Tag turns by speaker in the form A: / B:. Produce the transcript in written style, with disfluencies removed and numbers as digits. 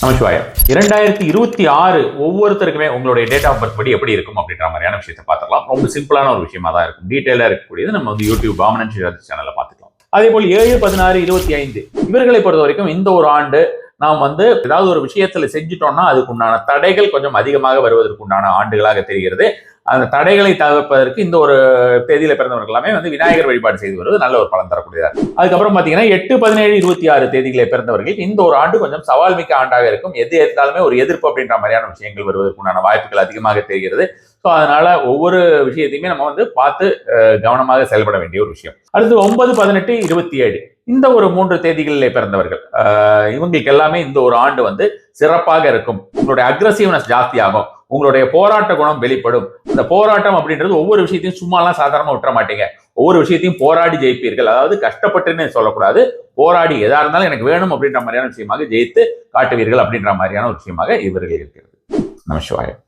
A: நமச்சிவாயம். 2026 ஒவ்வொருத்தருக்குமே உங்களுடைய date of birth படி எப்படி இருக்கும் அப்படின்ற மாதிரியான விஷயத்தை பார்த்துக்கலாம். ரொம்ப சிம்பிளான ஒரு விஷயமா தான் இருக்கும். டீட்டெயிலா இருக்கக்கூடியது நம்ம யூடியூப் வாமனன் சேனல்ல பார்த்துக்கலாம். அதே போல் 7, 16, 25 இவர்களை பொறுத்த வரைக்கும் இந்த ஒரு ஆண்டு நாம் ஏதாவது ஒரு விஷயத்துல செஞ்சுட்டோம்னா அதுக்கு உண்டான தடைகள் கொஞ்சம் அதிகமாக வருவதற்கு உண்டான ஆண்டுகளாக தெரிகிறது. அந்த தடைகளை தவிர்ப்பதற்கு இந்த ஒரு தேதியில பிறந்தவர்கள் எல்லாமே விநாயகர் வழிபாடு செய்து வருவது நல்ல ஒரு பலன் தரக்கூடியதா. அதுக்கப்புறம் பாத்தீங்கன்னா 8, 17, 26 தேதிகளை பிறந்தவர்கள் இந்த ஒரு ஆண்டு கொஞ்சம் சவால் மிக்க ஆண்டாக இருக்கும். எது எடுத்தாலுமே ஒரு எதிர்ப்பு அப்படின்ற மாதிரியான விஷயங்கள் வருவதற்குண்டான வாய்ப்புகள் அதிகமாக தெரிகிறது. ஸோ அதனால ஒவ்வொரு விஷயத்தையுமே நம்ம பார்த்து கவனமாக செயல்பட வேண்டிய ஒரு விஷயம். அடுத்து 9, 18, 27 இந்த ஒரு 3 தேதிகளிலே பிறந்தவர்கள் இவங்களுக்கு எல்லாமே இந்த ஒரு ஆண்டு சிறப்பாக இருக்கும். உங்களுடைய அக்ரசிவ்னஸ் ஜாஸ்தியாகும். உங்களுடைய போராட்ட குணம் வெளிப்படும். இந்த போராட்டம் அப்படின்றது ஒவ்வொரு விஷயத்தையும் சும்மாலாம் சாதாரணமா விட்டுற மாட்டீங்க. ஒவ்வொரு விஷயத்தையும் போராடி ஜெயிப்பீர்கள். அதாவது கஷ்டப்பட்டுன்னு சொல்லக்கூடாது, போராடி எதா இருந்தாலும் எனக்கு வேணும் அப்படின்ற மாதிரியான விஷயமாக ஜெயித்து காட்டுவீர்கள் அப்படின்ற மாதிரியான ஒரு விஷயமாக இவர்கள் இருக்கிறது. நமச்சிவாயம்.